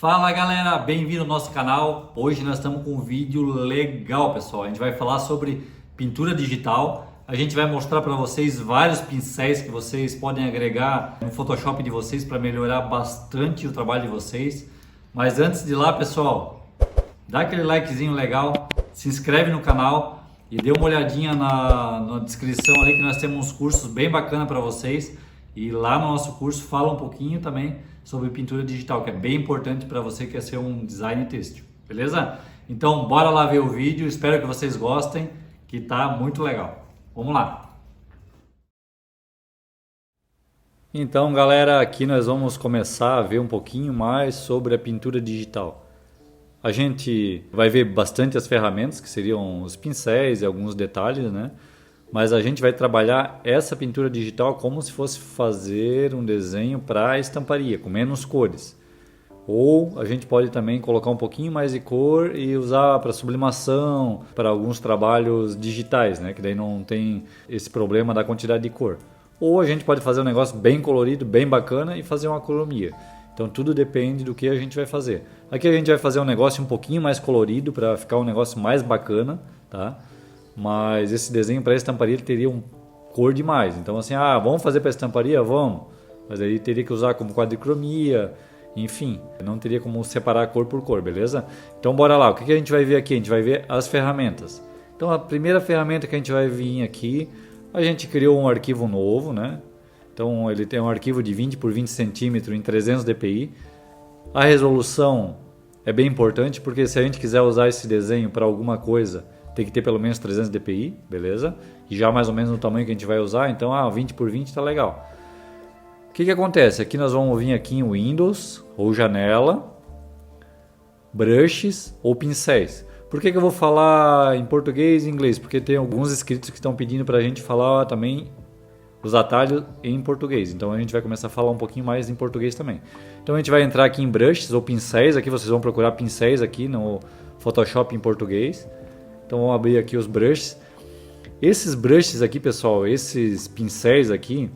Fala galera, bem-vindo ao nosso canal. Hoje nós estamos com um vídeo legal, pessoal. A gente vai falar sobre pintura digital. A gente vai mostrar para vocês vários pincéis que vocês podem agregar no Photoshop de vocês para melhorar bastante o trabalho de vocês. Mas antes de ir lá, pessoal, dá aquele likezinho legal, se inscreve no canal e dê uma olhadinha na descrição ali que nós temos uns cursos bem bacana para vocês. E lá no nosso curso fala um pouquinho também sobre pintura digital, que é bem importante para você que quer ser um designer têxtil, beleza? Então bora lá ver o vídeo, espero que vocês gostem, que tá muito legal. Vamos lá! Então galera, aqui nós vamos começar a ver um pouquinho mais sobre a pintura digital. A gente vai ver bastante as ferramentas, que seriam os pincéis e alguns detalhes, né? Mas a gente vai trabalhar essa pintura digital como se fosse fazer um desenho para estamparia, com menos cores. Ou a gente pode também colocar um pouquinho mais de cor e usar para sublimação, para alguns trabalhos digitais, né? Que daí não tem esse problema da quantidade de cor. Ou a gente pode fazer um negócio bem colorido, bem bacana e fazer uma acromia. Então tudo depende do que a gente vai fazer. Aqui a gente vai fazer um negócio um pouquinho mais colorido para ficar um negócio mais bacana, tá? Mas esse desenho para estamparia ele teria um cor demais. Então assim, vamos fazer para estamparia? Vamos. Mas aí teria que usar como quadricromia, enfim. Não teria como separar cor por cor, beleza? Então bora lá. O que a gente vai ver aqui? A gente vai ver as ferramentas. Então a primeira ferramenta que a gente vai vir aqui, a gente criou um arquivo novo, né? Então ele tem um arquivo de 20 por 20 centímetros em 300 dpi. A resolução é bem importante porque se a gente quiser usar esse desenho para alguma coisa, tem que ter pelo menos 300 dpi, beleza? E já mais ou menos no tamanho que a gente vai usar, então 20 por 20 tá legal. O que acontece? Aqui nós vamos vir aqui em Windows, ou janela, brushes ou pincéis. Por que eu vou falar em português e inglês? Porque tem alguns inscritos que estão pedindo para a gente falar também os atalhos em português. Então a gente vai começar a falar um pouquinho mais em português também. Então a gente vai entrar aqui em brushes ou pincéis. Aqui vocês vão procurar pincéis aqui no Photoshop em português. Então vamos abrir aqui os brushes. Esses brushes aqui, pessoal, esses pincéis aqui,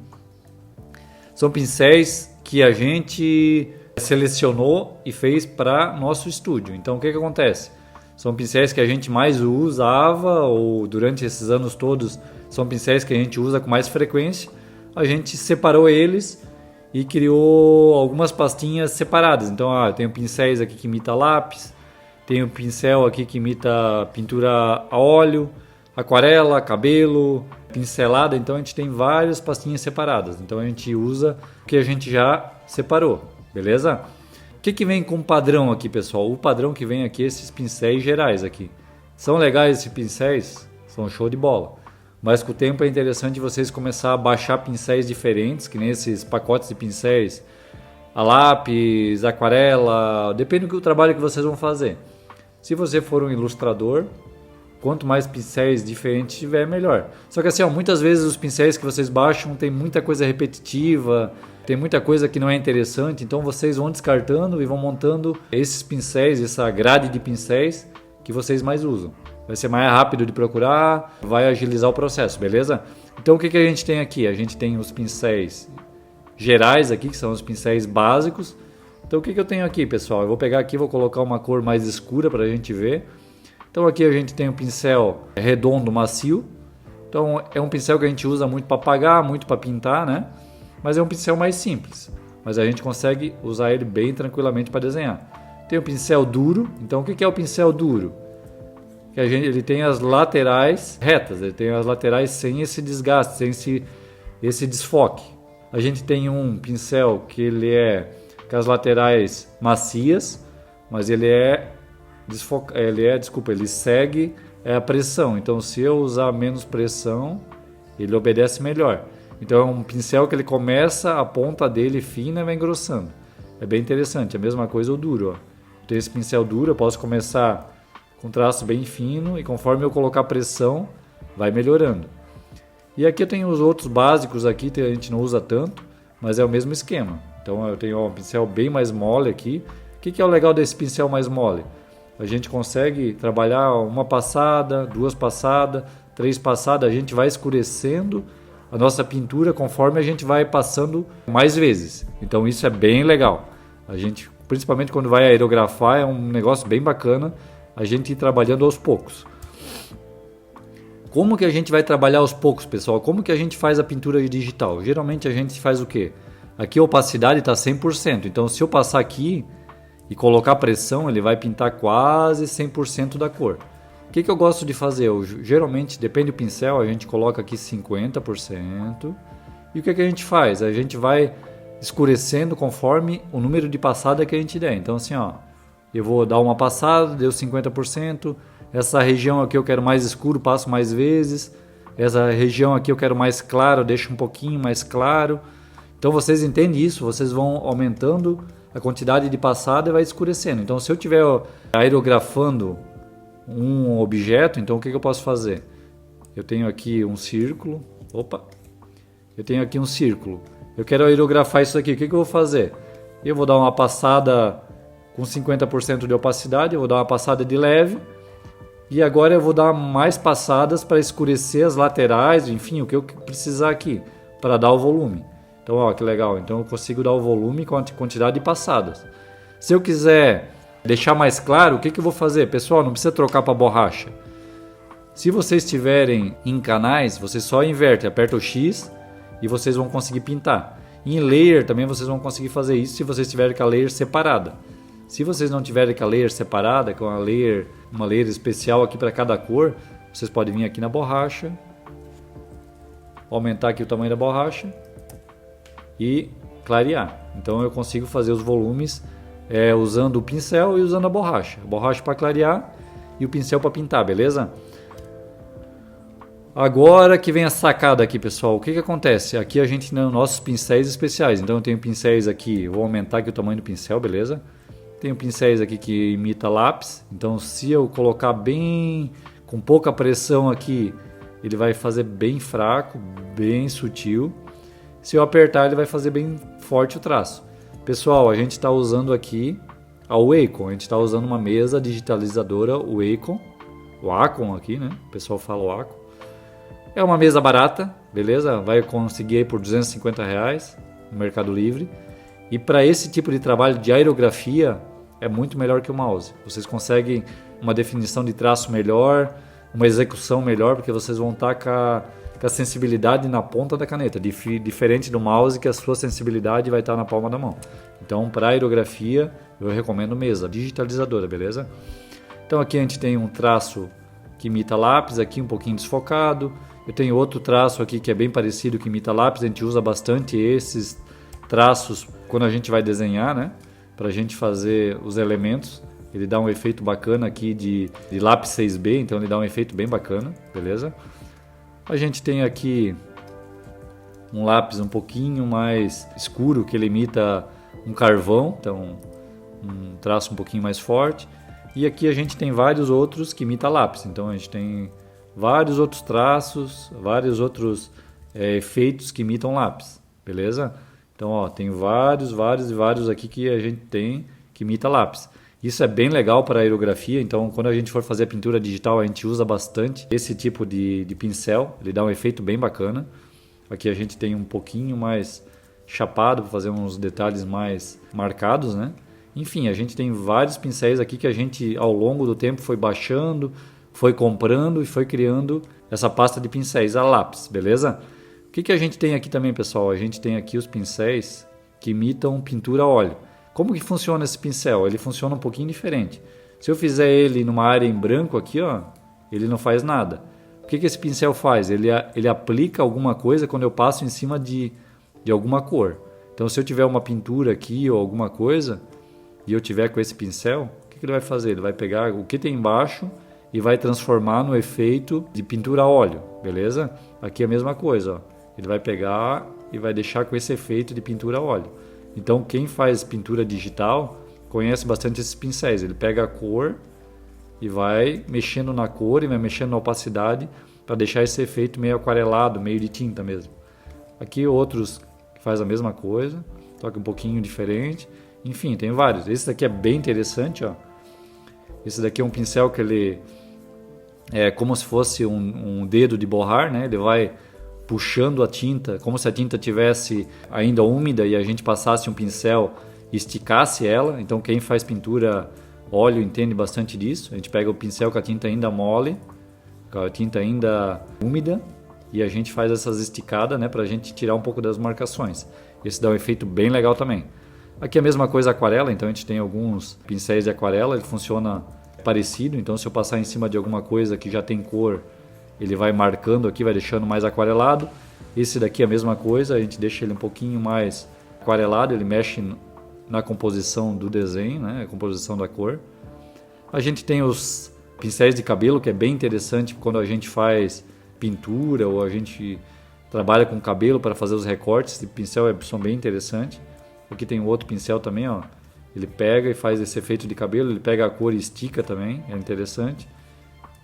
são pincéis que a gente selecionou e fez para nosso estúdio. Então o que acontece? São pincéis que a gente mais usava, ou durante esses anos todos, são pincéis que a gente usa com mais frequência. A gente separou eles e criou algumas pastinhas separadas. Então tem pincéis aqui que imita lápis, tem um pincel aqui que imita pintura a óleo, aquarela, cabelo, pincelada. Então a gente tem várias pastinhas separadas. Então a gente usa o que a gente já separou, beleza? O que vem com padrão aqui, pessoal? O padrão que vem aqui, esses pincéis gerais aqui. São legais esses pincéis? São show de bola. Mas com o tempo é interessante vocês começar a baixar pincéis diferentes, que nem esses pacotes de pincéis a lápis, aquarela, depende do trabalho que vocês vão fazer. Se você for um ilustrador, quanto mais pincéis diferentes tiver, melhor. Só que assim, muitas vezes os pincéis que vocês baixam tem muita coisa repetitiva, tem muita coisa que não é interessante, então vocês vão descartando e vão montando esses pincéis, essa grade de pincéis que vocês mais usam. Vai ser mais rápido de procurar, vai agilizar o processo, beleza? Então o que a gente tem aqui? A gente tem os pincéis gerais aqui, que são os pincéis básicos. Então o que eu tenho aqui, pessoal? Eu vou pegar aqui, vou colocar uma cor mais escura para a gente ver. Então aqui a gente tem um pincel redondo, macio. Então é um pincel que a gente usa muito para apagar, muito para pintar, né? Mas é um pincel mais simples. Mas a gente consegue usar ele bem tranquilamente para desenhar. Tem o pincel duro. Então o que é o pincel duro? Ele tem as laterais retas, ele tem as laterais sem esse desgaste, sem esse desfoque. A gente tem um pincel que ele é com as laterais macias, mas ele segue a pressão. Então se eu usar menos pressão, ele obedece melhor. Então é um pincel que ele começa, a ponta dele fina e vai engrossando. É bem interessante, a mesma coisa o duro. Tem esse pincel duro, eu posso começar com traço bem fino e conforme eu colocar pressão, vai melhorando. E aqui eu tenho os outros básicos aqui, a gente não usa tanto, mas é o mesmo esquema. Então eu tenho um pincel bem mais mole aqui. O que é o legal desse pincel mais mole? A gente consegue trabalhar uma passada, duas passadas, três passadas, a gente vai escurecendo a nossa pintura conforme a gente vai passando mais vezes. Então isso é bem legal. A gente principalmente quando vai aerografar, é um negócio bem bacana a gente ir trabalhando aos poucos. Como que a gente vai trabalhar aos poucos, pessoal? Como que a gente faz a pintura digital? Geralmente a gente faz o quê? Aqui a opacidade está 100%, então se eu passar aqui e colocar pressão, ele vai pintar quase 100% da cor. O que eu gosto de fazer? Geralmente, depende do pincel, a gente coloca aqui 50%. E o que a gente faz? A gente vai escurecendo conforme o número de passada que a gente der. Então assim, ó, eu vou dar uma passada, deu 50%. Essa região aqui eu quero mais escuro, passo mais vezes. Essa região aqui eu quero mais claro, deixo um pouquinho mais claro. Então vocês entendem isso, vocês vão aumentando a quantidade de passada e vai escurecendo. Então se eu estiver aerografando um objeto, então o que eu posso fazer? Eu tenho aqui um círculo. Eu tenho aqui um círculo. Eu quero aerografar isso aqui. O que eu vou fazer? Eu vou dar uma passada com 50% de opacidade. Eu vou dar uma passada de leve. E agora eu vou dar mais passadas para escurecer as laterais. Enfim, o que eu precisar aqui. Para dar o volume. Então, ó, que legal. Então eu consigo dar o volume com a quantidade de passadas. Se eu quiser deixar mais claro, o que eu vou fazer? Pessoal, não precisa trocar para borracha. Se vocês estiverem em canais, você só inverte, aperta o X e vocês vão conseguir pintar. Em layer também vocês vão conseguir fazer isso se vocês tiverem com a layer separada. Se vocês não tiverem com a layer separada, com uma layer especial aqui para cada cor, vocês podem vir aqui na borracha, aumentar aqui o tamanho da borracha e clarear. Então eu consigo fazer os volumes usando o pincel e usando a borracha. A borracha para clarear e o pincel para pintar, beleza? Agora que vem a sacada aqui, pessoal. O que acontece? Aqui a gente tem nossos pincéis especiais. Então eu tenho pincéis aqui, vou aumentar aqui o tamanho do pincel, beleza? Tenho pincéis aqui que imita lápis. Então se eu colocar bem com pouca pressão aqui, ele vai fazer bem fraco, bem sutil. Se eu apertar, ele vai fazer bem forte o traço. Pessoal, a gente está usando aqui a Wacom. A gente está usando uma mesa digitalizadora Wacom. O Wacom aqui, né? O pessoal fala Wacom. É uma mesa barata, beleza? Vai conseguir aí por R$250 no Mercado Livre. E para esse tipo de trabalho de aerografia, é muito melhor que o mouse. Vocês conseguem uma definição de traço melhor, uma execução melhor, porque vocês vão estar com a sensibilidade na ponta da caneta, diferente do mouse, que a sua sensibilidade vai estar na palma da mão. Então, para aerografia, eu recomendo mesa digitalizadora, beleza? Então aqui a gente tem um traço que imita lápis, aqui um pouquinho desfocado. Eu tenho outro traço aqui que é bem parecido, que imita lápis. A gente usa bastante esses traços quando a gente vai desenhar, né? Para a gente fazer os elementos. Ele dá um efeito bacana aqui de lápis 6B, então ele dá um efeito bem bacana, beleza? A gente tem aqui um lápis um pouquinho mais escuro, que ele imita um carvão, então um traço um pouquinho mais forte. E aqui a gente tem vários outros que imita lápis, então a gente tem vários outros traços, vários outros efeitos que imitam lápis, beleza? Então, ó, tem vários aqui que a gente tem que imita lápis. Isso é bem legal para aerografia, então quando a gente for fazer a pintura digital, a gente usa bastante esse tipo de pincel, ele dá um efeito bem bacana. Aqui a gente tem um pouquinho mais chapado para fazer uns detalhes mais marcados, né? Enfim, a gente tem vários pincéis aqui que a gente, ao longo do tempo, foi baixando, foi comprando e foi criando essa pasta de pincéis a lápis, beleza? O que a gente tem aqui também, pessoal? A gente tem aqui os pincéis que imitam pintura a óleo. Como que funciona esse pincel? Ele funciona um pouquinho diferente. Se eu fizer ele numa área em branco aqui, ó, ele não faz nada. O que esse pincel faz? Ele aplica alguma coisa quando eu passo em cima de alguma cor. Então, se eu tiver uma pintura aqui ou alguma coisa e eu tiver com esse pincel, o que ele vai fazer? Ele vai pegar o que tem embaixo e vai transformar no efeito de pintura a óleo, beleza? Aqui é a mesma coisa, ó. Ele vai pegar e vai deixar com esse efeito de pintura a óleo. Então, quem faz pintura digital conhece bastante esses pincéis. Ele pega a cor e vai mexendo na cor e vai mexendo na opacidade para deixar esse efeito meio aquarelado, meio de tinta mesmo. Aqui outros que faz a mesma coisa, só que um pouquinho diferente. Enfim, tem vários. Esse daqui é bem interessante, ó. Esse daqui é um pincel que ele é como se fosse um dedo de borrar, né? Ele vai puxando a tinta, como se a tinta tivesse ainda úmida e a gente passasse um pincel esticasse ela. Então quem faz pintura óleo entende bastante disso. A gente pega o pincel com a tinta ainda mole, com a tinta ainda úmida, e a gente faz essas esticadas, né, para a gente tirar um pouco das marcações. Esse dá um efeito bem legal também. Aqui é a mesma coisa aquarela, então a gente tem alguns pincéis de aquarela, ele funciona parecido. Então se eu passar em cima de alguma coisa que já tem cor, ele vai marcando aqui, vai deixando mais aquarelado. Esse daqui é a mesma coisa, a gente deixa ele um pouquinho mais aquarelado, ele mexe na composição do desenho, né, a composição da cor. A gente tem os pincéis de cabelo, que é bem interessante quando a gente faz pintura ou a gente trabalha com cabelo para fazer os recortes. Esse pincel são bem interessante. Aqui tem um outro pincel também, ó. Ele pega e faz esse efeito de cabelo, ele pega a cor e estica também, é interessante.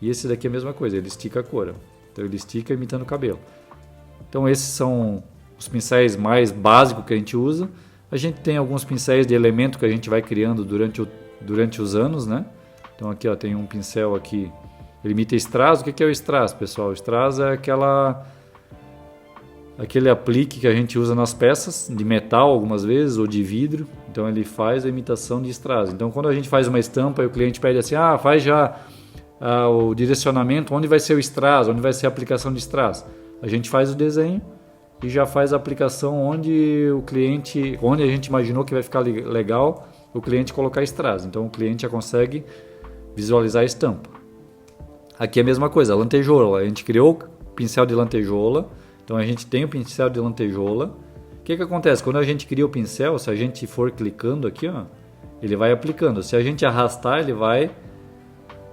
E esse daqui é a mesma coisa, ele estica a cor, ó. Então ele estica imitando o cabelo. Então esses são os pincéis mais básicos que a gente usa. A gente tem alguns pincéis de elemento que a gente vai criando durante os anos, né? Então aqui, ó, tem um pincel aqui, ele imita strass. O que é o strass, pessoal? O strass é aquele aplique que a gente usa nas peças, de metal algumas vezes, ou de vidro. Então ele faz a imitação de strass. Então quando a gente faz uma estampa e o cliente pede assim, faz já o direcionamento, onde vai ser o strass, onde vai ser a aplicação de strass. A gente faz o desenho e já faz a aplicação onde a gente imaginou que vai ficar legal o cliente colocar strass. Então o cliente já consegue visualizar a estampa. Aqui é a mesma coisa, a lantejoula. A gente criou o pincel de lantejoula. Então a gente tem o pincel de lantejoula. O que acontece? Quando a gente cria o pincel, se a gente for clicando aqui, ó, ele vai aplicando. Se a gente arrastar, ele vai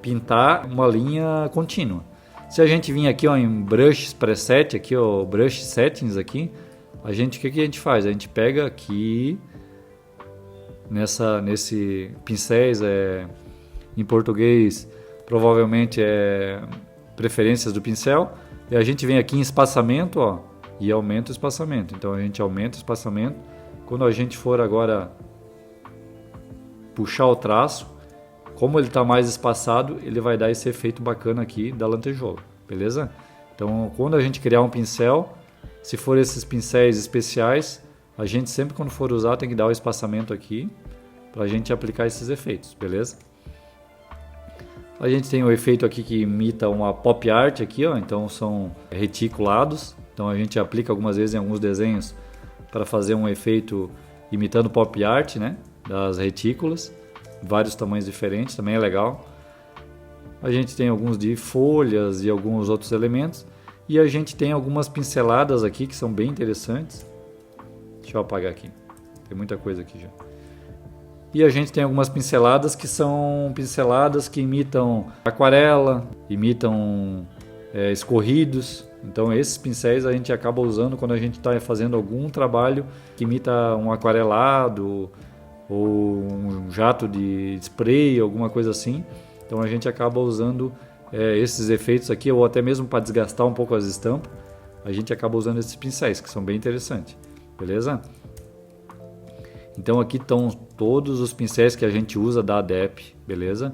pintar uma linha contínua. Se a gente vir aqui, ó, em Brush Preset, aqui, ó, Brush Settings aqui, o que a gente faz? A gente pega aqui nesse pincéis, em português provavelmente é preferências do pincel, e a gente vem aqui em espaçamento, ó, e aumenta o espaçamento. Então a gente aumenta o espaçamento. Quando a gente for agora puxar o traço, como ele está mais espaçado, ele vai dar esse efeito bacana aqui da lantejoula, beleza? Então quando a gente criar um pincel, se for esses pincéis especiais, a gente sempre quando for usar tem que dar o espaçamento aqui para a gente aplicar esses efeitos, beleza? A gente tem o efeito aqui que imita uma pop art aqui, ó, então são reticulados. Então a gente aplica algumas vezes em alguns desenhos para fazer um efeito imitando pop art, né, das retículas, vários tamanhos diferentes, também é legal. A gente tem alguns de folhas e alguns outros elementos, e a gente tem algumas pinceladas aqui que são bem interessantes. Deixa eu apagar aqui, tem muita coisa aqui já. E a gente tem algumas pinceladas que são pinceladas que imitam aquarela, imitam escorridos. Então esses pincéis a gente acaba usando quando a gente está fazendo algum trabalho que imita um aquarelado ou um jato de spray, alguma coisa assim. Então a gente acaba usando esses efeitos aqui, ou até mesmo para desgastar um pouco as estampas, a gente acaba usando esses pincéis que são bem interessantes, beleza? Então aqui estão todos os pincéis que a gente usa da ADEP, beleza?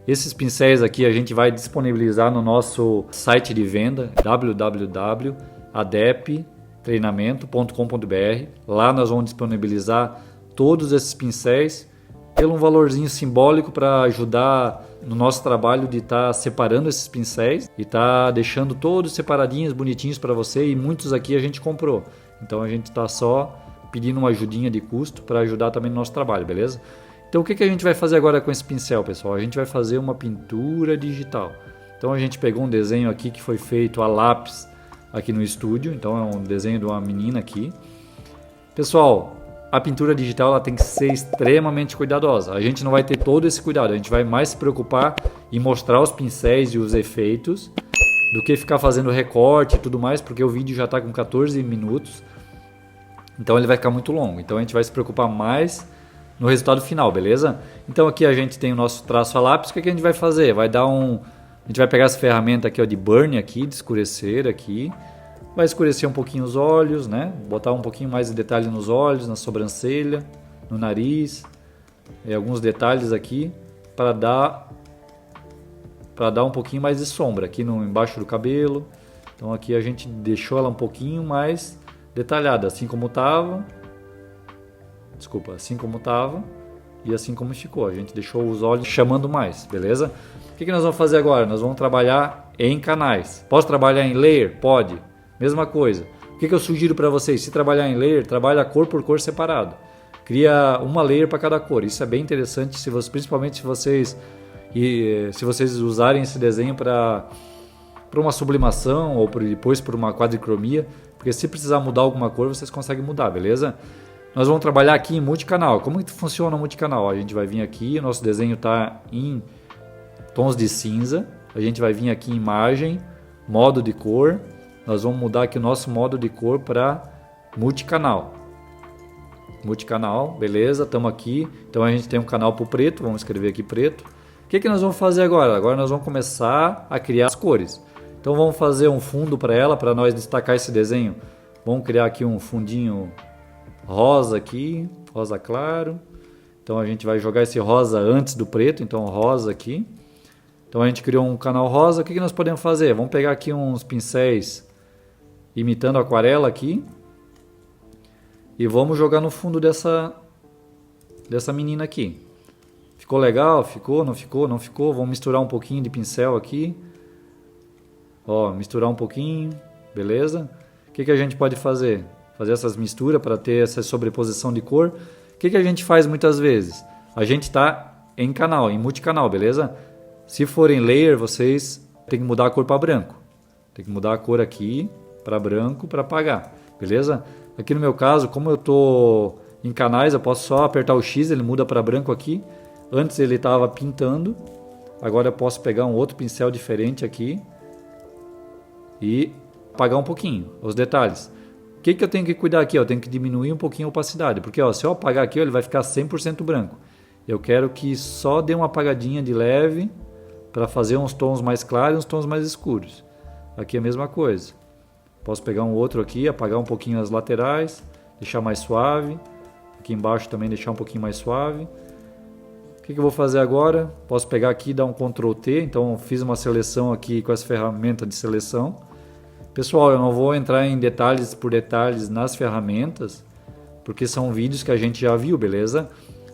Esses pincéis aqui a gente vai disponibilizar no nosso site de venda, www.adeptreinamento.com.br. Lá nós vamos disponibilizar todos esses pincéis pelo um valorzinho simbólico para ajudar no nosso trabalho de estar separando esses pincéis e estar deixando todos separadinhos, bonitinhos para você, e muitos aqui a gente comprou. Então a gente está só pedindo uma ajudinha de custo para ajudar também no nosso trabalho, beleza? Então o que a gente vai fazer agora com esse pincel, pessoal? A gente vai fazer uma pintura digital. Então a gente pegou um desenho aqui que foi feito a lápis aqui no estúdio. Então é um desenho de uma menina aqui. Pessoal, a pintura digital ela tem que ser extremamente cuidadosa. A gente não vai ter todo esse cuidado. A gente vai mais se preocupar em mostrar os pincéis e os efeitos do que ficar fazendo recorte e tudo mais, porque o vídeo já está com 14 minutos. Então ele vai ficar muito longo. Então a gente vai se preocupar mais no resultado final, beleza? Então aqui a gente tem o nosso traço a lápis. O que a gente vai fazer? A gente vai pegar essa ferramenta aqui, ó, de burn aqui, de escurecer aqui. Vai escurecer um pouquinho os olhos, né? Botar um pouquinho mais de detalhe nos olhos, na sobrancelha, no nariz. E alguns detalhes aqui para dar um pouquinho mais de sombra aqui embaixo do cabelo. Então aqui a gente deixou ela um pouquinho mais detalhada, assim como estava. Desculpa, assim como estava e assim como ficou. A gente deixou os olhos chamando mais, beleza? O que nós vamos fazer agora? Nós vamos trabalhar em canais. Posso trabalhar em layer? Pode. Mesma coisa. O que eu sugiro para vocês? Se trabalhar em layer, trabalha cor por cor separado. Cria uma layer para cada cor. Isso é bem interessante, principalmente se vocês usarem esse desenho para uma sublimação ou depois para uma quadricromia, porque se precisar mudar alguma cor, vocês conseguem mudar, beleza? Nós vamos trabalhar aqui em multicanal. Como que funciona o multicanal? A gente vai vir aqui, o nosso desenho está em tons de cinza. A gente vai vir aqui em imagem, modo de cor. Nós vamos mudar aqui o nosso modo de cor para multicanal. Multicanal, beleza, estamos aqui. Então a gente tem um canal para o preto, vamos escrever aqui preto. O que nós vamos fazer agora? Agora nós vamos começar a criar as cores. Então vamos fazer um fundo para ela, para nós destacar esse desenho. Vamos criar aqui um fundinho rosa aqui, rosa claro. Então a gente vai jogar esse rosa antes do preto, então rosa aqui. Então a gente criou um canal rosa. O que nós podemos fazer? Vamos pegar aqui uns pincéis imitando aquarela aqui. E vamos jogar no fundo dessa menina aqui. Ficou legal? Ficou? Não ficou? Não ficou? Vamos misturar um pouquinho de pincel aqui. Ó, misturar um pouquinho. Beleza? O que a gente pode fazer? Fazer essas misturas para ter essa sobreposição de cor. O que a gente faz muitas vezes? A gente está em canal, em multicanal, beleza? Se for em layer, vocês tem que mudar a cor para branco. Tem que mudar a cor aqui para branco para apagar. Beleza? Aqui no meu caso, como eu estou em canais, eu posso só apertar o X, ele muda para branco aqui. Antes ele estava pintando, agora eu posso pegar um outro pincel diferente aqui e apagar um pouquinho os detalhes. O que eu tenho que cuidar aqui? Eu tenho que diminuir um pouquinho a opacidade, porque se eu apagar aqui, ele vai ficar 100% branco. Eu quero que só dê uma apagadinha de leve para fazer uns tons mais claros e uns tons mais escuros. Aqui é a mesma coisa. Posso pegar um outro aqui, apagar um pouquinho as laterais, deixar mais suave. Aqui embaixo também deixar um pouquinho mais suave. O que eu vou fazer agora? Posso pegar aqui e dar um Ctrl T. Então fiz uma seleção aqui com essa ferramenta de seleção. Pessoal, eu não vou entrar em detalhes por detalhes nas ferramentas, porque são vídeos que a gente já viu, beleza?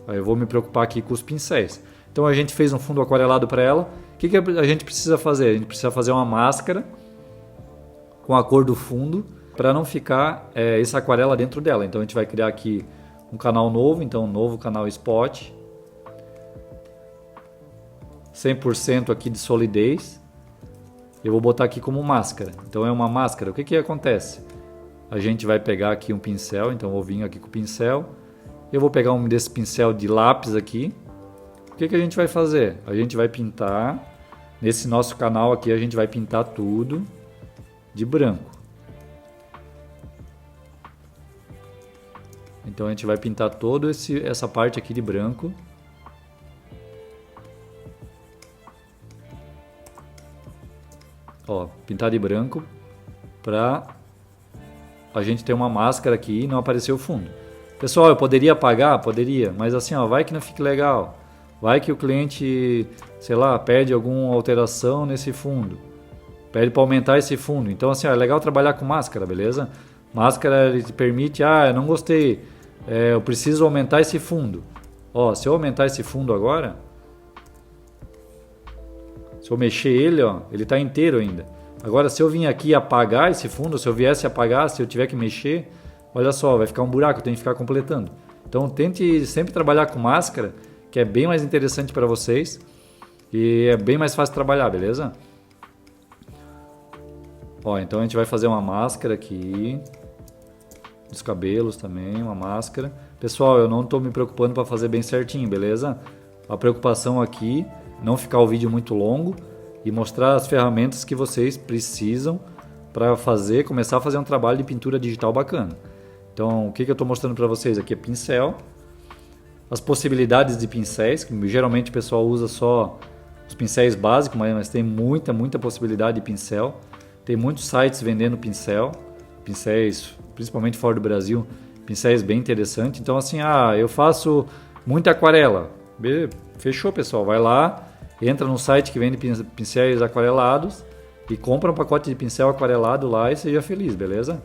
Aí eu vou me preocupar aqui com os pincéis. Então a gente fez um fundo aquarelado para ela. O que a gente precisa fazer? A gente precisa fazer uma máscara com a cor do fundo, para não ficar essa aquarela dentro dela. Então a gente vai criar aqui um canal novo, então um novo canal Spot, 100% aqui de solidez. Eu vou botar aqui como máscara. Então é uma máscara. O que acontece? A gente vai pegar aqui um pincel, então eu vou vir aqui com o pincel. Eu vou pegar um desse pincel de lápis aqui. O que a gente vai fazer? A gente vai pintar, nesse nosso canal aqui a gente vai pintar tudo de branco. Então a gente vai pintar toda essa parte aqui de branco. Ó, pintar de branco para a gente ter uma máscara aqui e não aparecer o fundo. Pessoal, eu poderia apagar? Poderia, mas assim, ó, vai que não fique legal. Vai que o cliente, sei lá, pede alguma alteração nesse fundo. Pede para aumentar esse fundo. Então, assim, ó, é legal trabalhar com máscara, beleza? Máscara ele te permite, eu não gostei, eu preciso aumentar esse fundo. Ó, se eu aumentar esse fundo agora, se eu mexer ele, ó, ele está inteiro ainda. Agora, se eu vim aqui apagar esse fundo, se eu viesse apagar, se eu tiver que mexer, olha só, vai ficar um buraco, eu tenho que ficar completando. Então, tente sempre trabalhar com máscara, que é bem mais interessante para vocês e é bem mais fácil trabalhar, beleza? Ó, então a gente vai fazer uma máscara aqui, dos cabelos também, uma máscara. Pessoal, eu não estou me preocupando para fazer bem certinho, beleza? A preocupação aqui, não ficar o vídeo muito longo e mostrar as ferramentas que vocês precisam para começar a fazer um trabalho de pintura digital bacana. Então, o que eu estou mostrando para vocês aqui é pincel, as possibilidades de pincéis, que geralmente o pessoal usa só os pincéis básicos, mas tem muita possibilidade de pincel. Tem muitos sites vendendo pincéis, principalmente fora do Brasil, pincéis bem interessantes. Então assim, eu faço muita aquarela. Fechou, pessoal, vai lá, entra no site que vende pincéis aquarelados e compra um pacote de pincel aquarelado lá e seja feliz, beleza?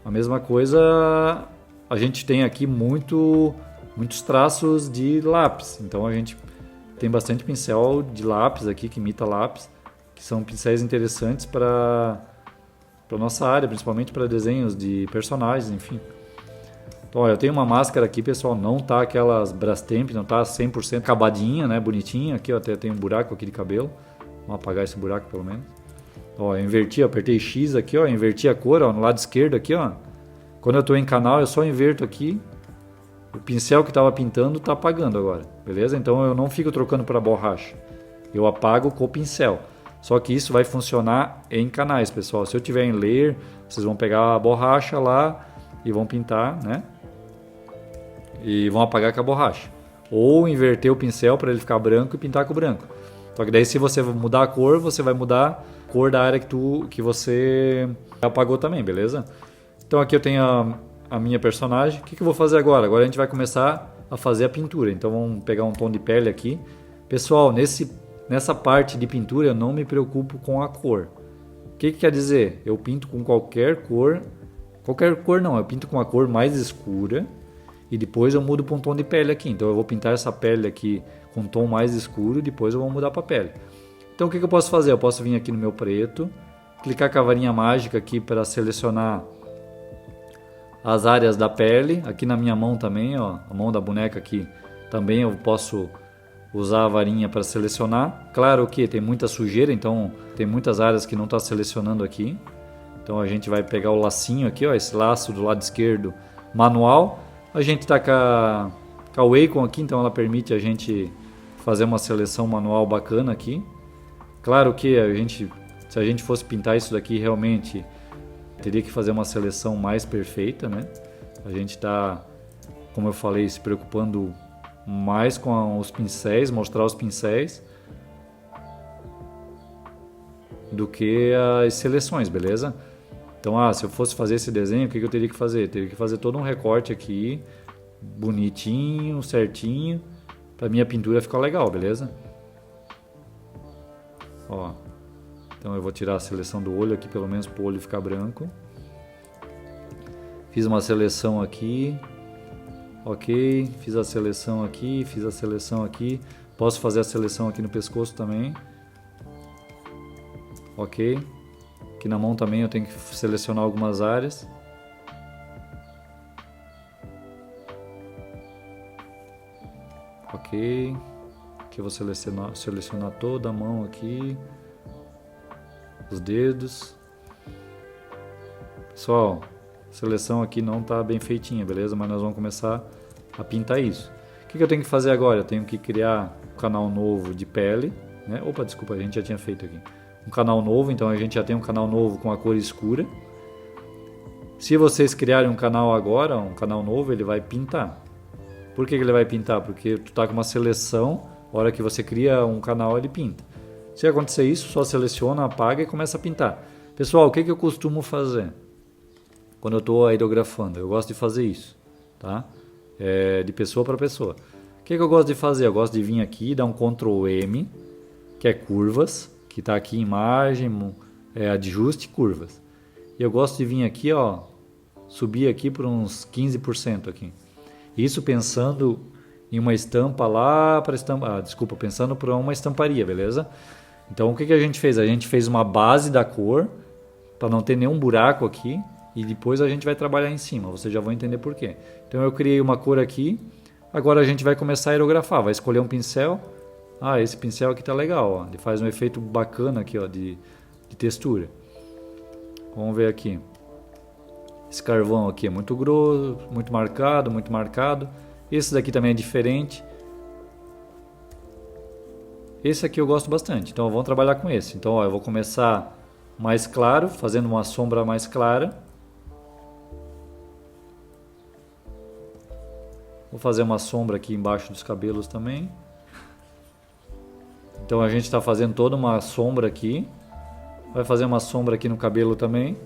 A mesma coisa a gente tem aqui muitos traços de lápis. Então a gente tem bastante pincel de lápis aqui, que imita lápis, que são pincéis interessantes para nossa área, principalmente para desenhos de personagens, enfim. Então, olha, eu tenho uma máscara aqui, pessoal, não tá aquelas Brastemp, não tá 100% acabadinha, né, bonitinha. Aqui, ó, até tem um buraco aqui de cabelo. Vamos apagar esse buraco, pelo menos. Ó, eu inverti, apertei X aqui, ó, inverti a cor, ó, no lado esquerdo aqui, ó. Quando eu tô em canal, eu só inverto aqui. O pincel que tava pintando tá apagando agora, beleza? Então, eu não fico trocando para borracha. Eu apago com o pincel. Só que isso vai funcionar em canais, pessoal. Se eu tiver em layer, vocês vão pegar a borracha lá e vão pintar, né? E vão apagar com a borracha. Ou inverter o pincel para ele ficar branco e pintar com branco. Só que daí, se você mudar a cor, você vai mudar a cor da área que você apagou também, beleza? Então aqui eu tenho a minha personagem. O que eu vou fazer agora? Agora a gente vai começar a fazer a pintura. Então vamos pegar um tom de pele aqui. Pessoal, nessa parte de pintura eu não me preocupo com a cor. O que quer dizer? Eu pinto com qualquer cor. Qualquer cor não, eu pinto com a cor mais escura. E depois eu mudo para um tom de pele aqui. Então eu vou pintar essa pele aqui com um tom mais escuro e depois eu vou mudar para a pele. Então o que eu posso fazer? Eu posso vir aqui no meu preto, clicar com a varinha mágica aqui para selecionar as áreas da pele. Aqui na minha mão também, ó, a mão da boneca aqui também eu posso usar a varinha para selecionar. Claro que tem muita sujeira, então tem muitas áreas que não está selecionando aqui. Então a gente vai pegar o lacinho aqui, ó, esse laço do lado esquerdo manual. A gente está com a Wacom aqui, então ela permite a gente fazer uma seleção manual bacana aqui. Claro que se a gente fosse pintar isso daqui realmente, teria que fazer uma seleção mais perfeita, né? A gente está, como eu falei, se preocupando mais com os pincéis, mostrar os pincéis, do que as seleções, beleza? Então, se eu fosse fazer esse desenho, o que eu teria que fazer? Eu teria que fazer todo um recorte aqui, bonitinho, certinho, para minha pintura ficar legal, beleza? Ó, então eu vou tirar a seleção do olho aqui, pelo menos para o olho ficar branco. Fiz uma seleção aqui, ok, fiz a seleção aqui, fiz a seleção aqui. Posso fazer a seleção aqui no pescoço também, ok. Aqui na mão também eu tenho que selecionar algumas áreas. Ok. Aqui eu vou selecionar toda a mão aqui. Os dedos. Pessoal, a seleção aqui não está bem feitinha, beleza? Mas nós vamos começar a pintar isso. O que eu tenho que fazer agora? Eu tenho que criar um canal novo de pele, né? Opa, desculpa, a gente já tinha feito aqui. Um canal novo, então a gente já tem um canal novo com a cor escura. Se vocês criarem um canal agora, um canal novo, ele vai pintar. Por que ele vai pintar? Porque tu tá com uma seleção, a hora que você cria um canal ele pinta. Se acontecer isso, só seleciona, apaga e começa a pintar. Pessoal, o que eu costumo fazer quando eu estou aerografando? Eu gosto de fazer isso, tá? De pessoa para pessoa. O que eu gosto de fazer? Eu gosto de vir aqui, dar um Ctrl M, que é curvas, que está aqui imagem, ajuste, curvas. E eu gosto de vir aqui, ó, subir aqui por uns 15% aqui. Isso pensando em uma estampa lá para estampa, pensando para uma estamparia, beleza? Então o que a gente fez? A gente fez uma base da cor para não ter nenhum buraco aqui e depois a gente vai trabalhar em cima. Vocês já vão entender por quê. Então eu criei uma cor aqui. Agora a gente vai começar a aerografar. Vai escolher um pincel. Esse pincel aqui tá legal, ó. Ele faz um efeito bacana aqui, ó, de textura. Vamos ver aqui. Esse carvão aqui é muito grosso, muito marcado, muito marcado. Esse daqui também é diferente. Esse aqui eu gosto bastante, então vamos trabalhar com esse. Então, ó, eu vou começar mais claro, fazendo uma sombra mais clara. Vou fazer uma sombra aqui embaixo dos cabelos também. Então a gente está fazendo toda uma sombra aqui. Vai fazer uma sombra aqui no cabelo também.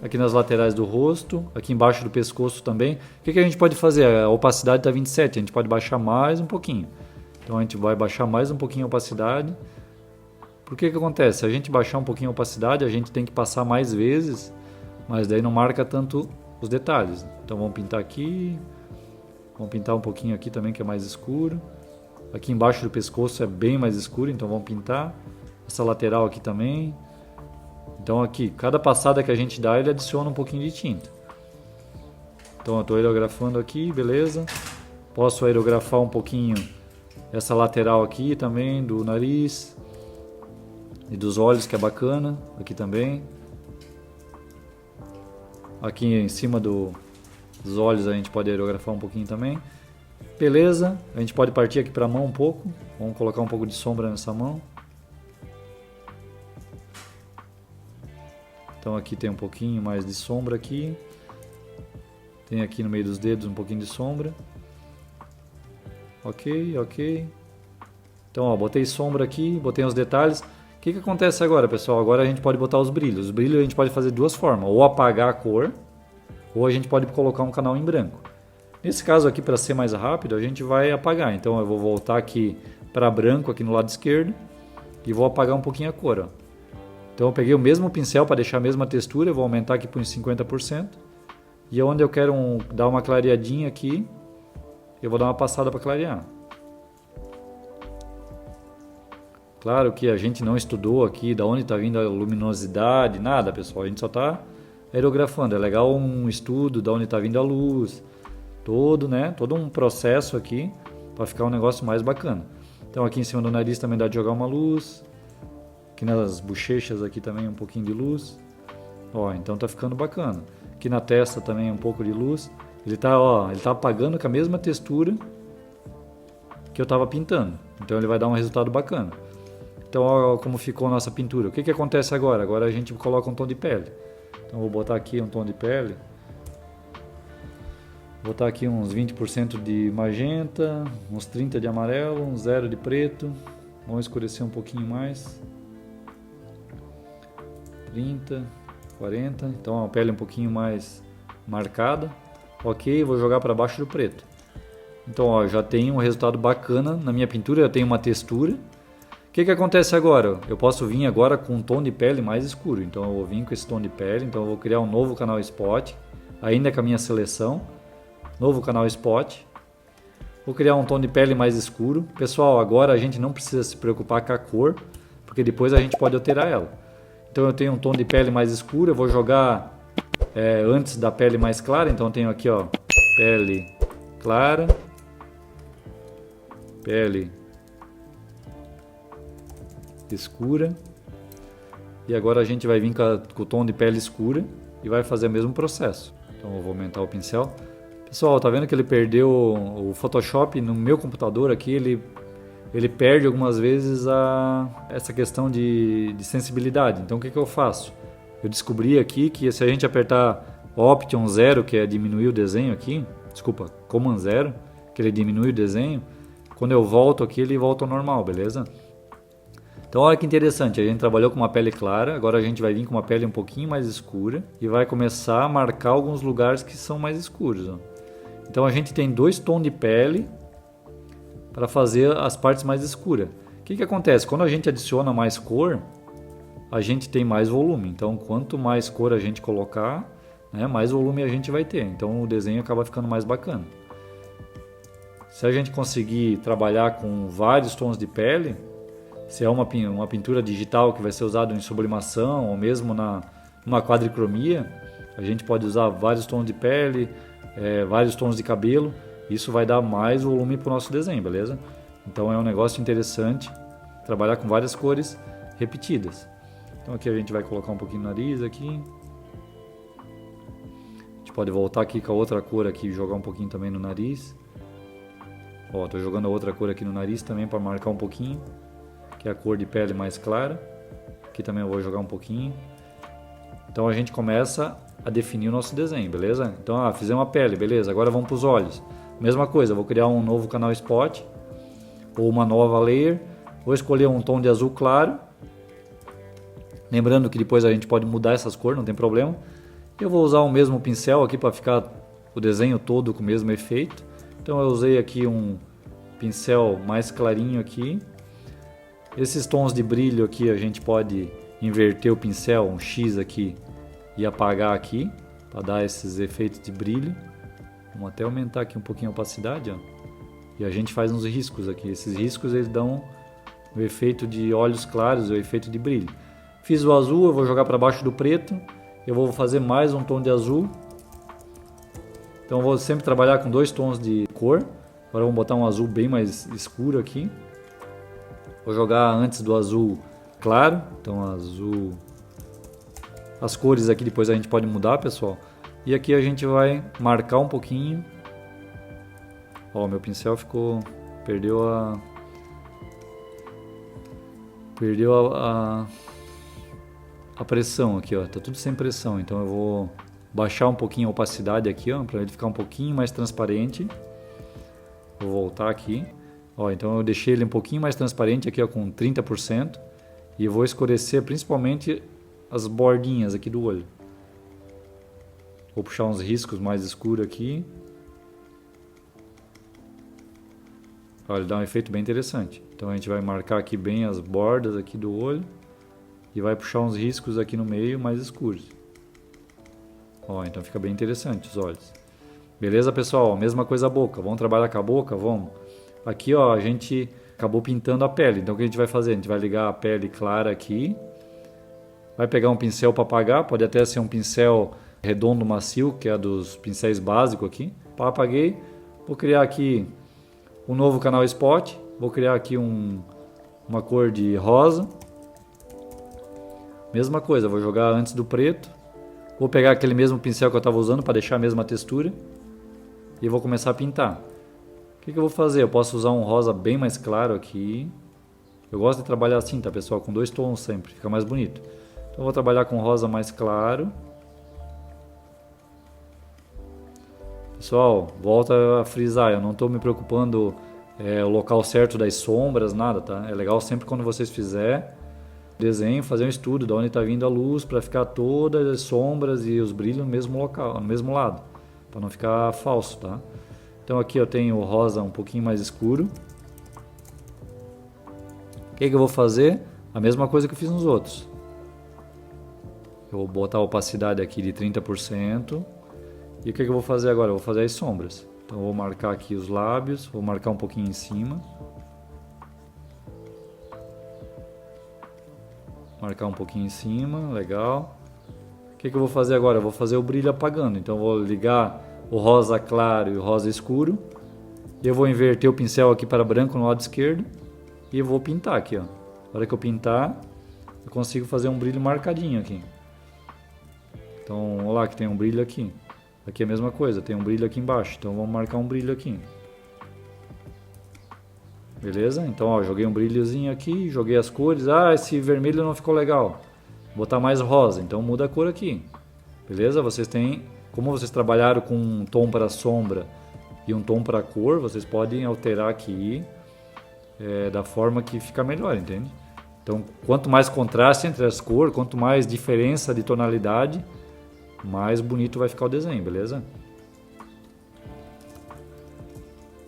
Aqui nas laterais do rosto. Aqui embaixo do pescoço também. O que a gente pode fazer? A opacidade está 27. A gente pode baixar mais um pouquinho. Então a gente vai baixar mais um pouquinho a opacidade. Por que acontece? Se a gente baixar um pouquinho a opacidade, a gente tem que passar mais vezes. Mas daí não marca tanto os detalhes. Então vamos pintar aqui, vamos pintar um pouquinho aqui também que é mais escuro. Aqui embaixo do pescoço é bem mais escuro, então vamos pintar. Essa lateral aqui também. Então aqui, cada passada que a gente dá, ele adiciona um pouquinho de tinta. Então eu estou aerografando aqui, beleza. Posso aerografar um pouquinho essa lateral aqui também, do nariz. E dos olhos, que é bacana. Aqui também. Aqui em cima dos olhos a gente pode aerografar um pouquinho também. Beleza, a gente pode partir aqui para a mão um pouco. Vamos colocar um pouco de sombra nessa mão. Então aqui tem um pouquinho mais de sombra aqui. Tem aqui no meio dos dedos um pouquinho de sombra. Ok, ok. Então ó, botei sombra aqui, botei os detalhes. O que acontece agora, pessoal? Agora a gente pode botar os brilhos. Os brilhos a gente pode fazer de duas formas. Ou apagar a cor, ou a gente pode colocar um canal em branco. Nesse caso aqui, para ser mais rápido, a gente vai apagar. Então eu vou voltar aqui para branco, aqui no lado esquerdo, e vou apagar um pouquinho a cor. Ó. Então eu peguei o mesmo pincel para deixar a mesma textura, eu vou aumentar aqui por uns 50%. E onde eu quero dar uma clareadinha aqui, eu vou dar uma passada para clarear. Claro que a gente não estudou aqui de onde está vindo a luminosidade, nada, pessoal. A gente só está aerografando. É legal um estudo de onde está vindo a luz, todo um processo aqui para ficar um negócio mais bacana. Então aqui em cima do nariz também dá de jogar uma luz. Aqui nas bochechas aqui também um pouquinho de luz. Ó, então tá ficando bacana. Aqui na testa também um pouco de luz. Ele tá apagando com a mesma textura que eu estava pintando. Então ele vai dar um resultado bacana. Então ó como ficou a nossa pintura. O que acontece agora? Agora a gente coloca um tom de pele. Então vou botar aqui um tom de pele. Vou botar aqui uns 20% de magenta, uns 30% de amarelo, uns 0% de preto. Vamos escurecer um pouquinho mais. 30, 40. Então a pele um pouquinho mais marcada. Ok, vou jogar para baixo do preto. Então ó, já tenho um resultado bacana na minha pintura, já tenho uma textura. O que acontece agora? Eu posso vir agora com um tom de pele mais escuro. Então eu vou vir com esse tom de pele. Então eu vou criar um novo canal Spot, ainda com a minha seleção. Novo canal Spot. Vou criar um tom de pele mais escuro. Pessoal, agora a gente não precisa se preocupar com a cor, porque depois a gente pode alterar ela. Então eu tenho um tom de pele mais escuro. Eu vou jogar antes da pele mais clara. Então eu tenho aqui ó, pele clara, pele escura, e agora a gente vai vir com o tom de pele escura e vai fazer o mesmo processo. Então eu vou aumentar o pincel. Pessoal, tá vendo que ele perdeu o Photoshop no meu computador aqui, ele perde algumas vezes essa questão de sensibilidade. Então o que eu faço? Eu descobri aqui que se a gente apertar Option 0, que é diminuir o desenho aqui, desculpa, Command 0, que ele diminui o desenho, quando eu volto aqui ele volta ao normal, beleza? Então olha que interessante, a gente trabalhou com uma pele clara, agora a gente vai vir com uma pele um pouquinho mais escura e vai começar a marcar alguns lugares que são mais escuros. Ó. Então a gente tem dois tons de pele para fazer as partes mais escuras. O que acontece? Quando a gente adiciona mais cor, a gente tem mais volume. Então quanto mais cor a gente colocar, mais volume a gente vai ter. Então o desenho acaba ficando mais bacana. Se a gente conseguir trabalhar com vários tons de pele, se é uma pintura digital que vai ser usada em sublimação ou mesmo numa quadricromia, a gente pode usar vários tons de pele, vários tons de cabelo. Isso vai dar mais volume para o nosso desenho, beleza? Então é um negócio interessante trabalhar com várias cores repetidas. Então aqui a gente vai colocar um pouquinho no nariz aqui. A gente pode voltar aqui com a outra cor aqui e jogar um pouquinho também no nariz. Ó, tô jogando a outra cor aqui no nariz também para marcar um pouquinho, que é a cor de pele mais clara. Aqui também eu vou jogar um pouquinho. Então a gente começa a definir o nosso desenho, beleza? Então, fizemos a pele, beleza. Agora vamos para os olhos. Mesma coisa, vou criar um novo canal Spot ou uma nova layer. Vou escolher um tom de azul claro. Lembrando que depois a gente pode mudar essas cores, não tem problema. Eu vou usar o mesmo pincel aqui para ficar o desenho todo com o mesmo efeito. Então eu usei aqui um pincel mais clarinho aqui. Esses tons de brilho aqui a gente pode inverter o pincel, um X aqui, e apagar aqui. para dar esses efeitos de brilho. Vamos até aumentar aqui um pouquinho a opacidade, ó. E a gente faz uns riscos aqui. Esses riscos eles dão o efeito de olhos claros, o efeito de brilho. Fiz o azul, eu vou jogar para baixo do preto. Eu vou fazer mais um tom de azul. Então eu vou sempre trabalhar com 2 tons de cor. Agora vamos botar um azul bem mais escuro aqui. Vou jogar antes do azul claro. Então azul. As cores aqui depois a gente pode mudar, pessoal. E aqui a gente vai marcar um pouquinho. Ó, meu pincel ficou... Perdeu a pressão aqui, ó. Tá tudo sem pressão. Então eu vou baixar um pouquinho a opacidade aqui, ó, para ele ficar um pouquinho mais transparente. Vou voltar aqui. Ó, então eu deixei ele um pouquinho mais transparente aqui, ó, com 30%. E eu vou escurecer principalmente as bordinhas aqui do olho. Vou puxar uns riscos mais escuros aqui. Olha, ele dá um efeito bem interessante. Então a gente vai marcar aqui bem as bordas aqui do olho. E vai puxar uns riscos aqui no meio mais escuros. Ó, então fica bem interessante os olhos. Beleza, pessoal? Mesma coisa a boca. Vamos trabalhar com a boca? Vamos. Aqui, ó, a gente acabou pintando a pele. Então o que a gente vai fazer? A gente vai ligar a pele clara aqui. Vai pegar um pincel para apagar. Pode até ser um pincel redondo macio, que é dos pincéis básicos aqui. Apaguei. Vou criar aqui um novo canal Spot. Vou criar aqui uma cor de rosa. Mesma coisa, vou jogar antes do preto. Vou pegar aquele mesmo pincel que eu estava usando para deixar a mesma textura. E vou começar a pintar. O que eu vou fazer? Eu posso usar um rosa bem mais claro aqui. Eu gosto de trabalhar assim, tá, pessoal? Com 2 tons sempre, fica mais bonito. Então eu vou trabalhar com rosa mais claro. Pessoal, volta a frisar, eu não estou me preocupando o local certo das sombras, nada, tá? É legal sempre quando vocês fizerem desenho, fazer um estudo de onde está vindo a luz para ficar todas as sombras e os brilhos no mesmo local, no mesmo lado, para não ficar falso, tá? Então aqui eu tenho o rosa um pouquinho mais escuro. O que eu vou fazer? A mesma coisa que eu fiz nos outros. Eu vou botar a opacidade aqui de 30%. E o que eu vou fazer agora? Eu vou fazer as sombras. Então eu vou marcar aqui os lábios, vou marcar um pouquinho em cima. Marcar um pouquinho em cima, legal. O que eu vou fazer agora? Eu vou fazer o brilho apagando. Então eu vou ligar o rosa claro e o rosa escuro. E eu vou inverter o pincel aqui para branco no lado esquerdo. E eu vou pintar aqui, ó. Na hora que eu pintar, eu consigo fazer um brilho marcadinho aqui. Então, olha lá que tem um brilho aqui. Aqui é a mesma coisa, tem um brilho aqui embaixo. Então vamos marcar um brilho aqui. Beleza? Então, ó, joguei um brilhozinho aqui, joguei as cores. Ah, esse vermelho não ficou legal. Vou botar mais rosa, então muda a cor aqui. Beleza? Vocês têm, como vocês trabalharam com um tom para sombra e um tom para cor, vocês podem alterar aqui da forma que fica melhor, entende? Então, quanto mais contraste entre as cores, quanto mais diferença de tonalidade, mais bonito vai ficar o desenho, beleza?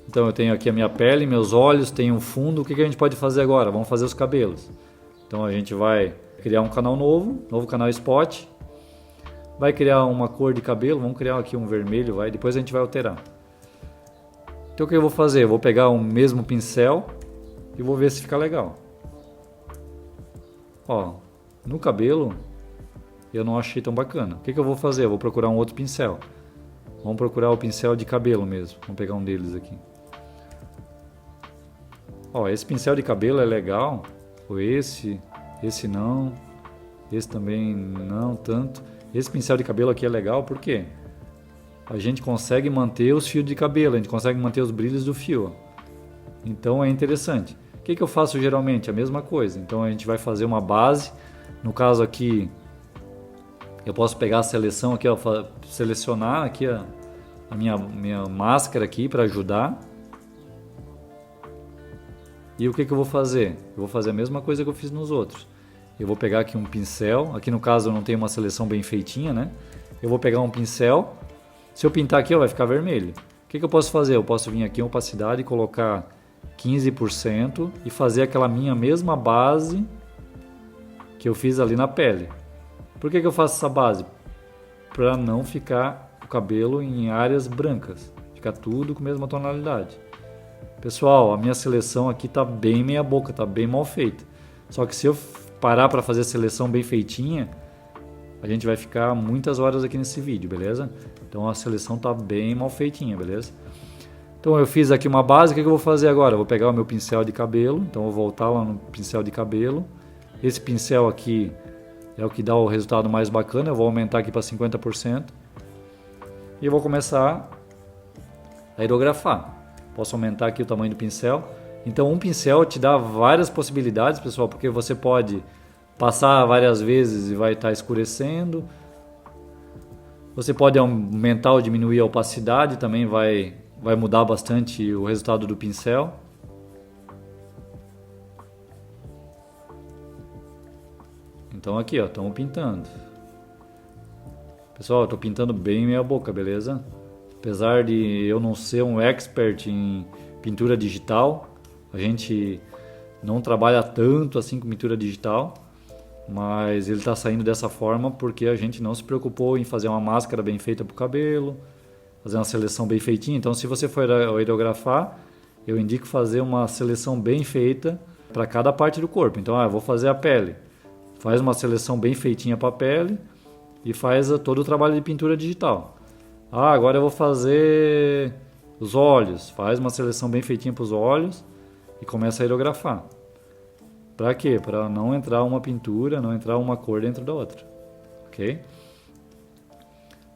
Então eu tenho aqui a minha pele, meus olhos, tenho um fundo. O que a gente pode fazer agora? Vamos fazer os cabelos. Então a gente vai criar um canal novo canal Spot. Vai criar uma cor de cabelo, vamos criar aqui um vermelho, depois a gente vai alterar. Então o que eu vou fazer? Eu vou pegar o mesmo pincel e vou ver se fica legal. Ó, no cabelo eu não achei tão bacana. O que eu vou fazer? Eu vou procurar um outro pincel. Vamos procurar o pincel de cabelo mesmo. Vamos pegar um deles aqui. Ó, esse pincel de cabelo é legal. Ou esse não. Esse também não tanto. Esse pincel de cabelo aqui é legal porque a gente consegue manter os fios de cabelo, a gente consegue manter os brilhos do fio. Então é interessante. O que eu faço geralmente? A mesma coisa. Então a gente vai fazer uma base. No caso aqui, eu posso pegar a seleção aqui, ó, selecionar aqui a minha máscara aqui para ajudar. E o que eu vou fazer? Eu vou fazer a mesma coisa que eu fiz nos outros. Eu vou pegar aqui um pincel. Aqui no caso eu não tenho uma seleção bem feitinha, né? Eu vou pegar um pincel. Se eu pintar aqui, ó, vai ficar vermelho. O que eu posso fazer? Eu posso vir aqui em opacidade e colocar 15% e fazer aquela minha mesma base que eu fiz ali na pele. Por que eu faço essa base? para não ficar o cabelo em áreas brancas, ficar tudo com a mesma tonalidade. Pessoal, a minha seleção aqui tá bem meia boca, tá bem mal feita. Só que se eu parar para fazer a seleção bem feitinha, a gente vai ficar muitas horas aqui nesse vídeo, beleza? Então a seleção tá bem mal feitinha, beleza? Então eu fiz aqui uma base, o que eu vou fazer agora? Eu vou pegar o meu pincel de cabelo, então eu vou voltar lá no pincel de cabelo. Esse pincel aqui é o que dá o resultado mais bacana, eu vou aumentar aqui para 50%. E eu vou começar a aerografar. Posso aumentar aqui o tamanho do pincel. Então um pincel te dá várias possibilidades, pessoal, porque você pode passar várias vezes e vai estar escurecendo. Você pode aumentar ou diminuir a opacidade, também vai mudar bastante o resultado do pincel. Então aqui, ó, estamos pintando. Pessoal, eu estou pintando bem meia boca, beleza? Apesar de eu não ser um expert em pintura digital, a gente não trabalha tanto assim com pintura digital, mas ele está saindo dessa forma porque a gente não se preocupou em fazer uma máscara bem feita para o cabelo, fazer uma seleção bem feitinha. Então, se você for aerografar, eu indico fazer uma seleção bem feita para cada parte do corpo. Então, eu vou fazer a pele. Faz uma seleção bem feitinha para a pele e faz todo o trabalho de pintura digital. Agora eu vou fazer os olhos. Faz uma seleção bem feitinha para os olhos e começa a aerografar. Para quê? Para não entrar uma pintura, não entrar uma cor dentro da outra. Ok?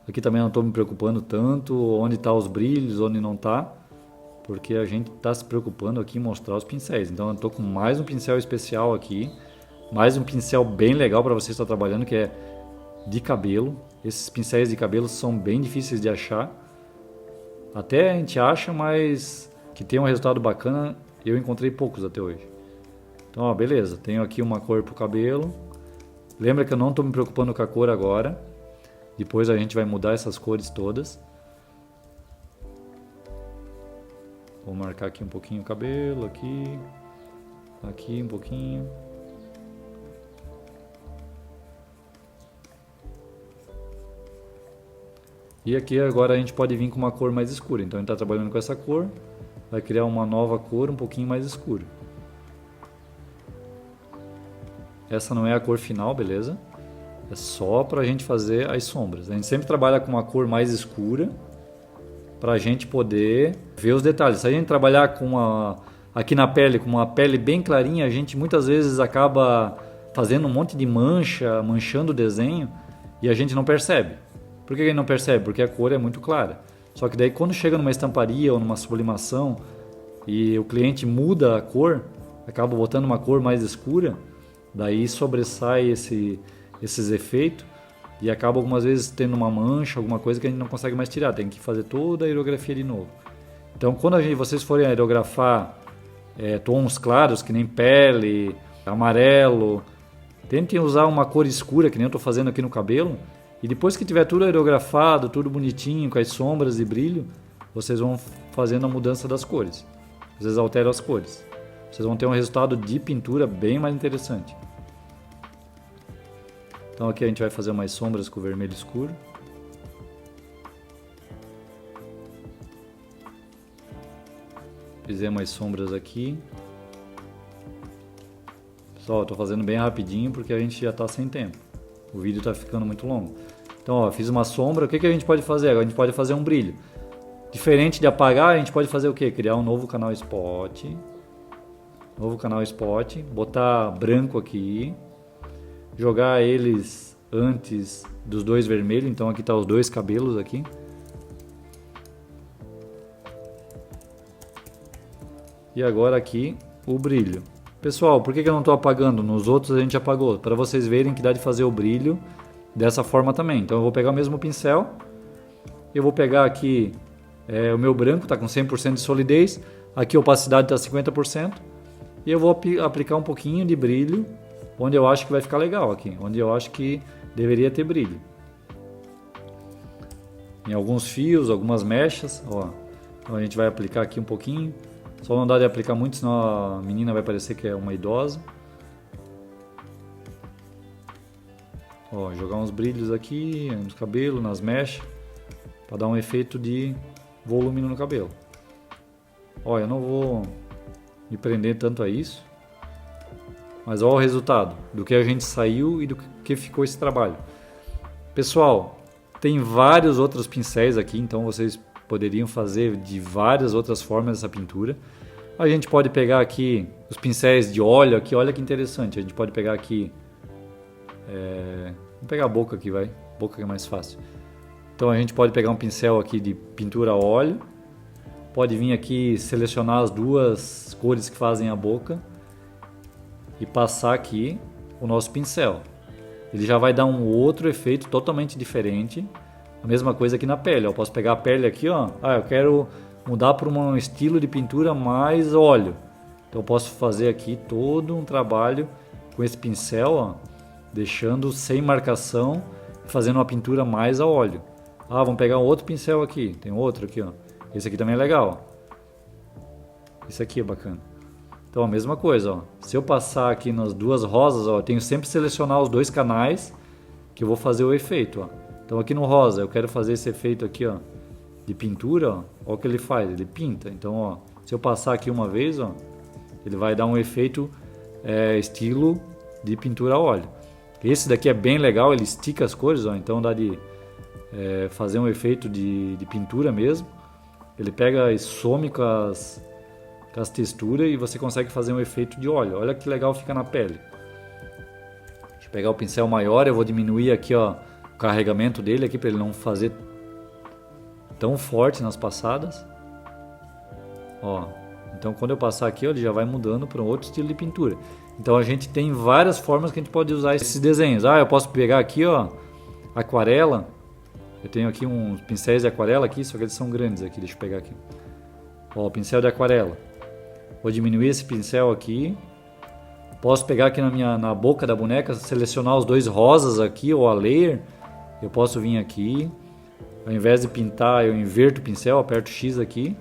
Aqui também não estou me preocupando tanto onde está os brilhos, onde não está, porque a gente está se preocupando aqui em mostrar os pincéis. Então eu estou com mais um pincel especial aqui, mais um pincel bem legal para você estar trabalhando, que é de cabelo. Esses pincéis de cabelo são bem difíceis de achar. Até a gente acha, mas que tem um resultado bacana, eu encontrei poucos até hoje. Então, ó, beleza, tenho aqui uma cor para o cabelo. Lembra que eu não estou me preocupando com a cor agora. Depois a gente vai mudar essas cores todas. Vou marcar aqui um pouquinho o cabelo, aqui um pouquinho. E aqui agora a gente pode vir com uma cor mais escura. Então a gente está trabalhando com essa cor, vai criar uma nova cor um pouquinho mais escura. Essa não é a cor final, beleza? É só para a gente fazer as sombras. A gente sempre trabalha com uma cor mais escura para a gente poder ver os detalhes. Se a gente trabalhar aqui na pele, com uma pele bem clarinha, a gente muitas vezes acaba fazendo um monte de mancha, manchando o desenho e a gente não percebe. Por que a gente não percebe? Porque a cor é muito clara. Só que daí quando chega numa estamparia ou numa sublimação e o cliente muda a cor, acaba botando uma cor mais escura, daí sobressai esses efeitos e acaba algumas vezes tendo uma mancha, alguma coisa que a gente não consegue mais tirar, tem que fazer toda a aerografia de novo. Então quando vocês forem aerografar tons claros, que nem pele, amarelo, tentem usar uma cor escura, que nem eu estou fazendo aqui no cabelo, e depois que tiver tudo aerografado, tudo bonitinho, com as sombras e brilho, vocês vão fazendo a mudança das cores. Vocês alteram as cores. Vocês vão ter um resultado de pintura bem mais interessante. Então aqui a gente vai fazer umas sombras com o vermelho escuro. Fiz umas sombras aqui. Pessoal, eu estou fazendo bem rapidinho porque a gente já está sem tempo. O vídeo está ficando muito longo. Então, ó, fiz uma sombra. O que a gente pode fazer? Agora a gente pode fazer um brilho. Diferente de apagar, a gente pode fazer o quê? Criar um novo canal spot. Botar branco aqui. Jogar eles antes dos dois vermelhos. Então aqui tá os dois cabelos aqui. E agora aqui o brilho. Pessoal, por que eu não estou apagando? Nos outros a gente apagou. Para vocês verem que dá de fazer o brilho dessa forma também. Então eu vou pegar o mesmo pincel. Eu vou pegar aqui o meu branco, está com 100% de solidez. Aqui a opacidade está 50%. E eu vou aplicar um pouquinho de brilho onde eu acho que vai ficar legal aqui. Onde eu acho que deveria ter brilho. Em alguns fios, algumas mechas. Ó. Então a gente vai aplicar aqui um pouquinho. Só não dá de aplicar muito, senão a menina vai parecer que é uma idosa. Ó, jogar uns brilhos aqui nos cabelos, nas mechas, para dar um efeito de volume no cabelo. Ó, eu não vou me prender tanto a isso, mas ó o resultado do que a gente saiu e do que ficou esse trabalho. Pessoal, tem vários outros pincéis aqui, então vocês poderiam fazer de várias outras formas essa pintura. A gente pode pegar aqui os pincéis de óleo aqui, olha que interessante. A gente pode pegar aqui, vamos pegar a boca aqui, vai, boca que é mais fácil. Então a gente pode pegar um pincel aqui de pintura a óleo, pode vir aqui selecionar as duas cores que fazem a boca e passar aqui o nosso pincel. Ele já vai dar um outro efeito totalmente diferente. A mesma coisa aqui na pele. Eu posso pegar a pele aqui, ó. Eu quero mudar para um estilo de pintura mais óleo. Então eu posso fazer aqui todo um trabalho com esse pincel, ó, deixando sem marcação, fazendo uma pintura mais a óleo. Vamos pegar um outro pincel aqui. Tem outro aqui, ó. Esse aqui também é legal. Esse aqui é bacana. Então a mesma coisa, ó. Se eu passar aqui nas duas rosas, ó, eu tenho sempre que selecionar os dois canais que eu vou fazer o efeito, ó. Então aqui no rosa eu quero fazer esse efeito aqui, ó, de pintura, ó. Olha o que ele faz, ele pinta. Então, ó, se eu passar aqui uma vez, ó, ele vai dar um efeito estilo de pintura a óleo. Esse daqui é bem legal, ele estica as cores, ó, então dá de fazer um efeito de pintura mesmo. Ele pega e some com as texturas e você consegue fazer um efeito de óleo. Olha que legal fica na pele. Deixa eu pegar o pincel maior, eu vou diminuir aqui, ó, o carregamento dele aqui para ele não fazer tão forte nas passadas. Ó, então quando eu passar aqui, ó, ele já vai mudando para um outro estilo de pintura. Então a gente tem várias formas que a gente pode usar esses desenhos. Eu posso pegar aqui, ó, aquarela. Eu tenho aqui uns pincéis de aquarela aqui, só que eles são grandes aqui. Deixa eu pegar aqui. Ó, o pincel de aquarela. Vou diminuir esse pincel aqui. Posso pegar aqui na boca da boneca, selecionar os dois rosas aqui, ou a layer. Eu posso vir aqui. Ao invés de pintar, eu inverto o pincel, aperto X aqui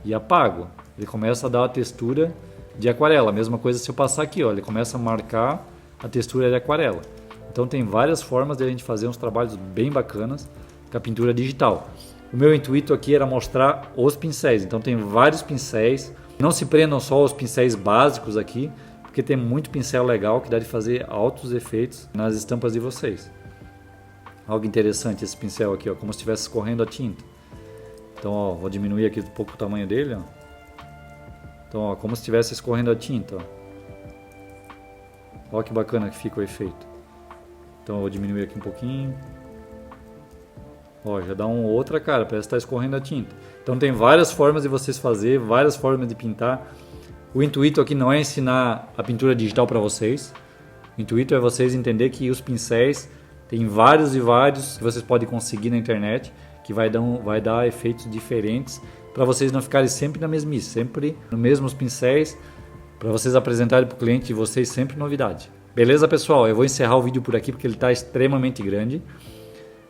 e apago. Ele começa a dar a textura de aquarela. A mesma coisa se eu passar aqui, ó, ele começa a marcar a textura de aquarela. Então tem várias formas de a gente fazer uns trabalhos bem bacanas com a pintura digital. O meu intuito aqui era mostrar os pincéis. Então tem vários pincéis. Não se prendam só aos pincéis básicos aqui, porque tem muito pincel legal que dá de fazer altos efeitos nas estampas de vocês. Algo interessante esse pincel aqui, ó, como se estivesse escorrendo a tinta. Então, ó, vou diminuir aqui um pouco o tamanho dele, ó. Então, ó, como se estivesse escorrendo a tinta, ó. Olha que bacana que fica o efeito. Então, eu vou diminuir aqui um pouquinho. Ó, já dá uma outra cara, parece que está escorrendo a tinta. Então, tem várias formas de vocês fazer, várias formas de pintar. O intuito aqui não é ensinar a pintura digital para vocês. O intuito é vocês entenderem que os pincéis tem vários e vários que vocês podem conseguir na internet, que vai dar efeitos diferentes para vocês não ficarem sempre na mesmice, sempre nos mesmos pincéis, para vocês apresentarem para o cliente de vocês sempre novidade. Beleza, pessoal? Eu vou encerrar o vídeo por aqui porque ele está extremamente grande,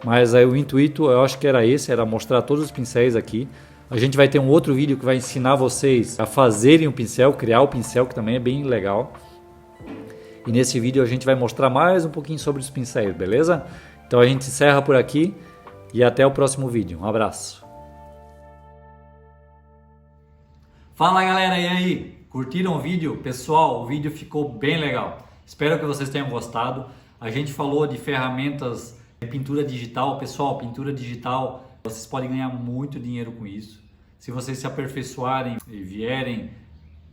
mas aí o intuito eu acho que era mostrar todos os pincéis aqui. A gente vai ter um outro vídeo que vai ensinar vocês a fazerem o pincel, criar o pincel, que também é bem legal. E nesse vídeo a gente vai mostrar mais um pouquinho sobre os pincéis, beleza? Então a gente encerra por aqui e até o próximo vídeo. Um abraço. Fala galera, e aí? Curtiram o vídeo? Pessoal, o vídeo ficou bem legal. Espero que vocês tenham gostado. A gente falou de ferramentas de pintura digital. Pessoal, pintura digital, vocês podem ganhar muito dinheiro com isso. Se vocês se aperfeiçoarem e vierem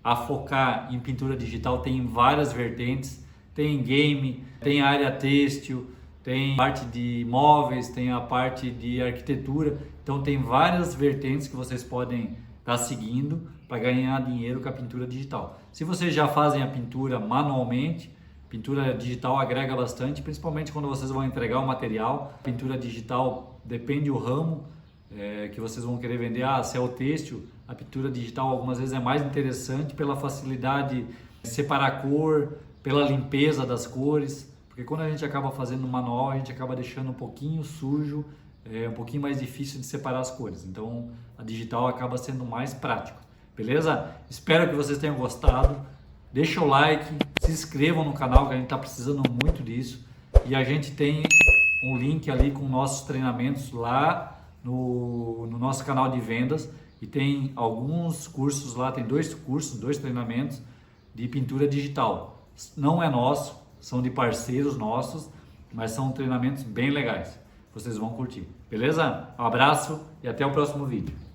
a focar em pintura digital, tem várias vertentes. Tem game, tem área têxtil, tem parte de móveis, tem a parte de arquitetura. Então tem várias vertentes que vocês podem estar seguindo para ganhar dinheiro com a pintura digital. Se vocês já fazem a pintura manualmente, pintura digital agrega bastante, principalmente quando vocês vão entregar o material. Pintura digital depende do ramo que vocês vão querer vender. Se é o têxtil, a pintura digital algumas vezes é mais interessante pela facilidade de separar a cor, pela limpeza das cores, porque quando a gente acaba fazendo no manual, a gente acaba deixando um pouquinho sujo, um pouquinho mais difícil de separar as cores. Então a digital acaba sendo mais prático, beleza? Espero que vocês tenham gostado. Deixa o like, se inscrevam no canal que a gente está precisando muito disso. E a gente tem um link ali com nossos treinamentos lá no nosso canal de vendas. E tem alguns cursos lá, tem 2 cursos, 2 treinamentos de pintura digital. Não é nosso, são de parceiros nossos, mas são treinamentos bem legais. Vocês vão curtir, beleza? Um abraço e até o próximo vídeo.